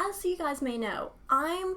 as you guys may know, I'm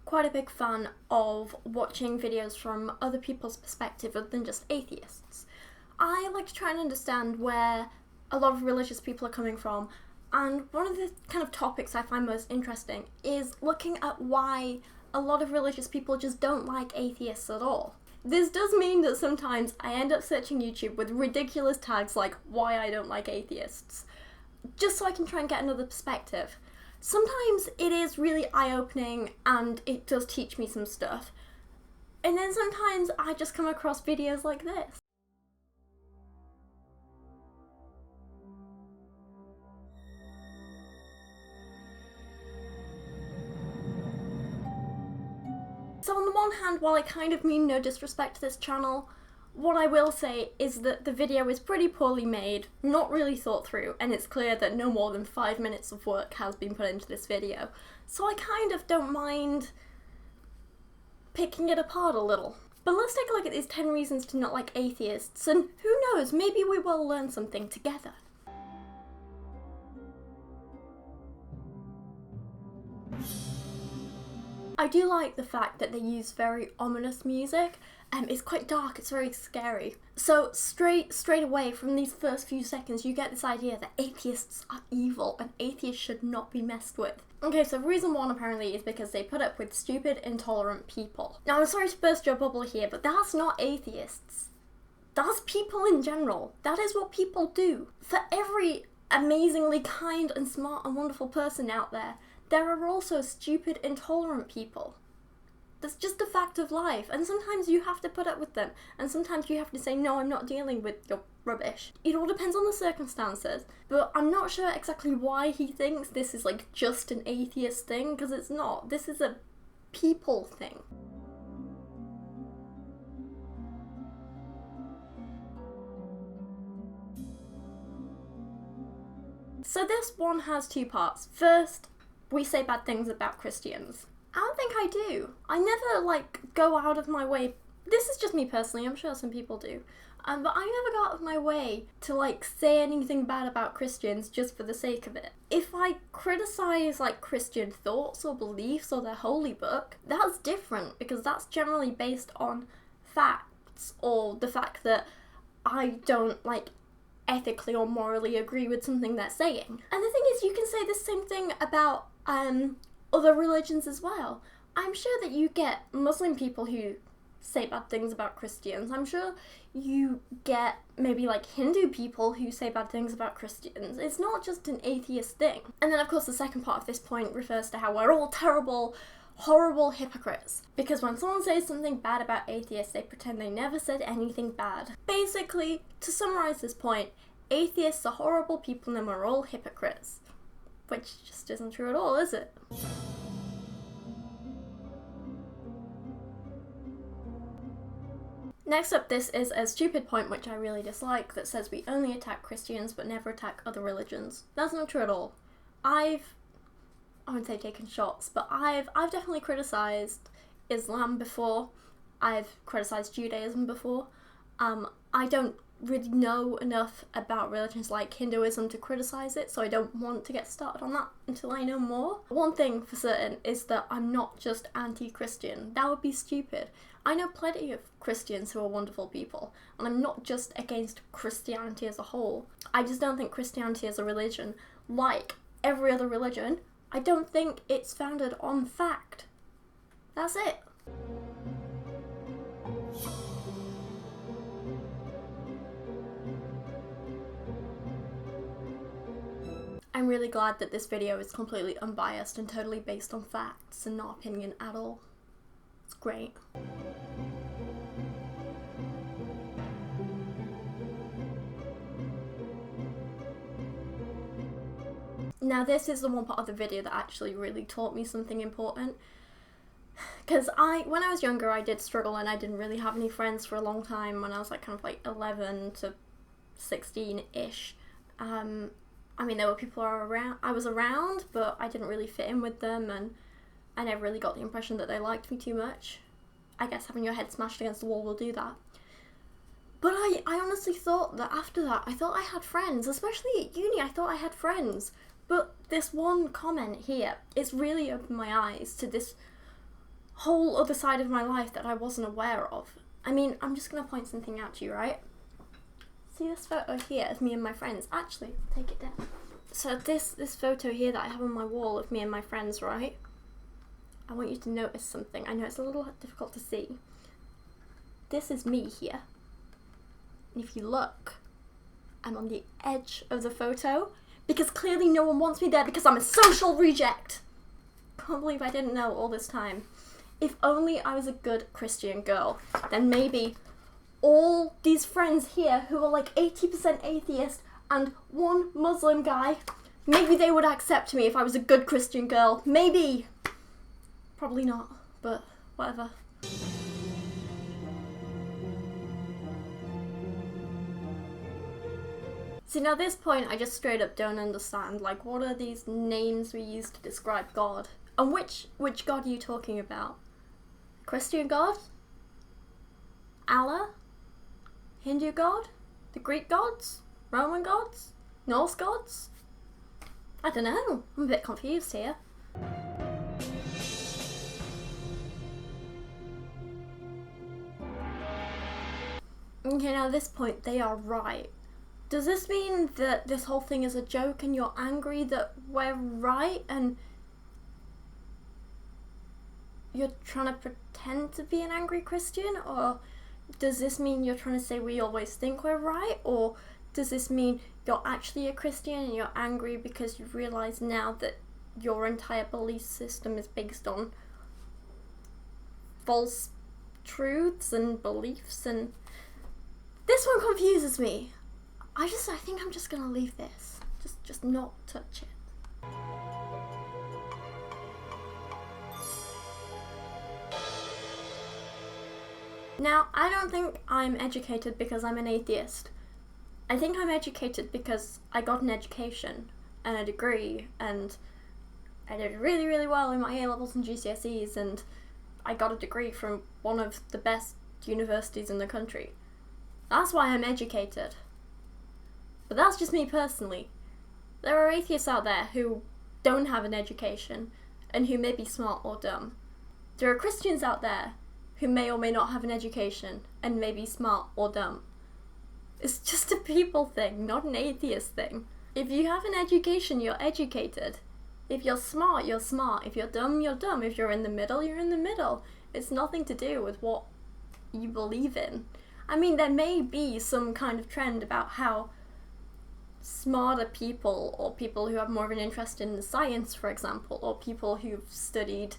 quite a big fan of watching videos from other people's perspective other than just atheists. I like to try and understand where a lot of religious people are coming from, and one of the kind of topics I find most interesting is looking at why a lot of religious people just don't like atheists at all. This does mean that sometimes I end up searching YouTube with ridiculous tags like why I don't like atheists, just so I can try and get another perspective. Sometimes it is really eye-opening and it does teach me some stuff. And then sometimes I just come across videos like this. So on the one hand, while I kind of mean no disrespect to this channel, what I will say is that the video is pretty poorly made, not really thought through, and it's clear that no more than 5 minutes of work has been put into this video. So I kind of don't mind picking it apart a little. But let's take a look at these 10 reasons to not like atheists, and who knows, maybe we will learn something together. I do like the fact that they use very ominous music. It's quite dark, it's very scary. So straight away from these first few seconds you get this idea that atheists are evil and atheists should not be messed with. Okay, so reason one apparently is because they put up with stupid, intolerant people. Now I'm sorry to burst your bubble here, but that's not atheists. That's people in general. That is what people do. For every amazingly kind and smart and wonderful person out there, there are also stupid, intolerant people. That's just a fact of life, and sometimes you have to put up with them, and sometimes you have to say, no, I'm not dealing with your rubbish. It all depends on the circumstances, but I'm not sure exactly why he thinks this is like just an atheist thing, because it's not. This is a people thing. So this one has two parts. First, we say bad things about Christians. I don't think I do. I never, go out of my way. This is just me personally, I'm sure some people do. But I never go out of my way to, say anything bad about Christians just for the sake of it. If I criticize, Christian thoughts or beliefs or their holy book, that's different, because that's generally based on facts, or the fact that I don't, ethically or morally agree with something they're saying. And the thing is, you can say the same thing about, other religions as well. I'm sure that you get Muslim people who say bad things about Christians. I'm sure you get maybe Hindu people who say bad things about Christians. It's not just an atheist thing. And then of course the second part of this point refers to how we're all terrible, horrible hypocrites. Because when someone says something bad about atheists, they pretend they never said anything bad. Basically, to summarize this point, atheists are horrible people and we're all hypocrites. Which just isn't true at all, is it? Next up, this is a stupid point which I really dislike that says we only attack Christians but never attack other religions. That's not true at all. I wouldn't say taken shots, but I've definitely criticised Islam before. I've criticised Judaism before. I don't really know enough about religions like Hinduism to criticise it, so I don't want to get started on that until I know more. One thing for certain is that I'm not just anti-Christian. That would be stupid. I know plenty of Christians who are wonderful people, and I'm not just against Christianity as a whole. I just don't think Christianity as a religion, like every other religion, I don't think it's founded on fact. That's it. I'm really glad that this video is completely unbiased and totally based on facts and not opinion at all. It's great. Now this is the one part of the video that actually really taught me something important. Because when I was younger, I did struggle and I didn't really have any friends for a long time when I was 11 to 16-ish. I mean, there were people I was around, but I didn't really fit in with them, and I never really got the impression that they liked me too much. I guess having your head smashed against the wall will do that. But I honestly thought that after that, I thought I had friends, especially at uni, I thought I had friends. But this one comment here, it's really opened my eyes to this whole other side of my life that I wasn't aware of. I mean, I'm just going to point something out to you, right? See this photo here of me and my friends? Actually, take it down. So this photo here that I have on my wall of me and my friends, right? I want you to notice something. I know it's a little difficult to see. This is me here. And if you look, I'm on the edge of the photo because clearly no one wants me there because I'm a social reject. Can't believe I didn't know all this time. If only I was a good Christian girl, then maybe all these friends here who are like 80% atheist and one Muslim guy, maybe they would accept me if I was a good Christian girl. Maybe. Probably not, but whatever. See, now at this point, I just straight up don't understand. Like, what are these names we use to describe God? And which God are you talking about? Christian God? Allah? Hindu God? The Greek gods? Roman gods? Norse gods? I don't know. I'm a bit confused here. Okay, now at this point, they are right. Does this mean that this whole thing is a joke and you're angry that we're right and you're trying to pretend to be an angry Christian? Or does this mean you're trying to say we always think we're right? Or does this mean you're actually a Christian and you're angry because you realise now that your entire belief system is based on false truths and beliefs? And this one confuses me. I think I'm just gonna leave this. Just not touch it. Now, I don't think I'm educated because I'm an atheist. I think I'm educated because I got an education and a degree, and I did really, really well in my A-levels and GCSEs, and I got a degree from one of the best universities in the country. That's why I'm educated. But that's just me personally. There are atheists out there who don't have an education and who may be smart or dumb. There are Christians out there who may or may not have an education and may be smart or dumb. It's just a people thing, not an atheist thing. If you have an education, you're educated. If you're smart, you're smart. If you're dumb, you're dumb. If you're in the middle, you're in the middle. It's nothing to do with what you believe in. I mean, there may be some kind of trend about how smarter people, or people who have more of an interest in science, for example, or people who've studied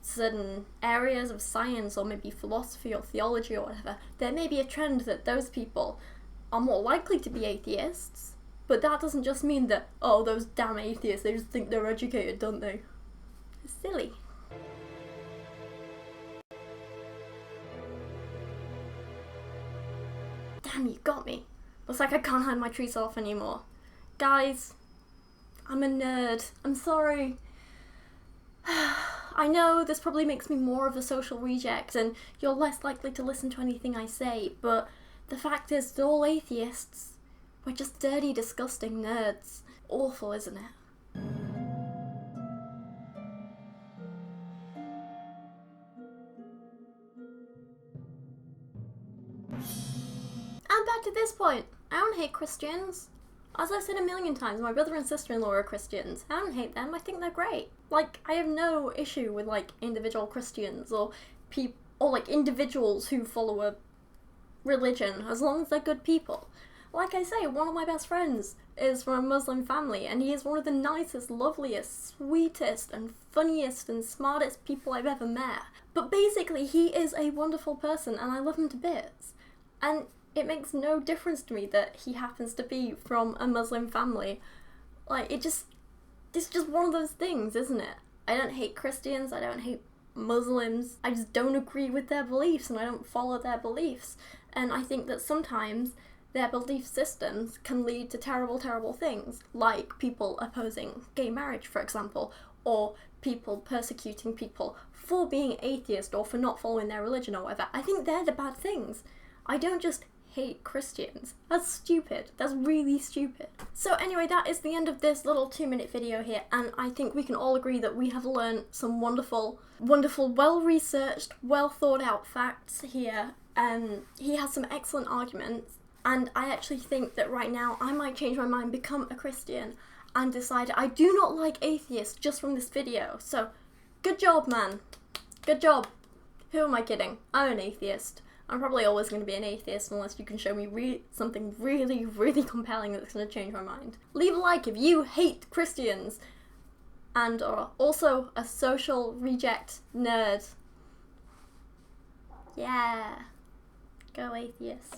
certain areas of science, or maybe philosophy or theology or whatever, there may be a trend that those people are more likely to be atheists, but that doesn't just mean that, oh, those damn atheists, they just think they're educated, don't they? It's silly. Damn, you got me. Looks like I can't hide my true self anymore. Guys, I'm a nerd. I'm sorry. I know this probably makes me more of a social reject and you're less likely to listen to anything I say, but the fact is that all atheists, we're just dirty, disgusting nerds. Awful, isn't it? And back to this point, I don't hate Christians. As I've said a million times, my brother and sister-in-law are Christians. I don't hate them, I think they're great. Like, I have no issue with, like, individual Christians or like, individuals who follow a religion, as long as they're good people. Like I say, one of my best friends is from a Muslim family, and he is one of the nicest, loveliest, sweetest, and funniest, and smartest people I've ever met. But basically, he is a wonderful person, and I love him to bits. And it makes no difference to me that he happens to be from a Muslim family. Like, it's just one of those things, isn't it? I don't hate Christians, I don't hate Muslims, I just don't agree with their beliefs and I don't follow their beliefs. And I think that sometimes their belief systems can lead to terrible, terrible things, like people opposing gay marriage, for example, or people persecuting people for being atheist or for not following their religion or whatever. I think they're the bad things. I don't just hate Christians. That's stupid. That's really stupid. So anyway, that is the end of this little 2-minute video here, and I think we can all agree that we have learned some wonderful, well-researched, well-thought-out facts here. He has some excellent arguments, and I actually think that right now I might change my mind, become a Christian, and decide I do not like atheists just from this video. So, good job, man. Good job. Who am I kidding? I'm an atheist. I'm probably always going to be an atheist unless you can show me something really, really compelling that's going to change my mind. Leave a like if you hate Christians and are also a social reject nerd. Yeah. Go atheists.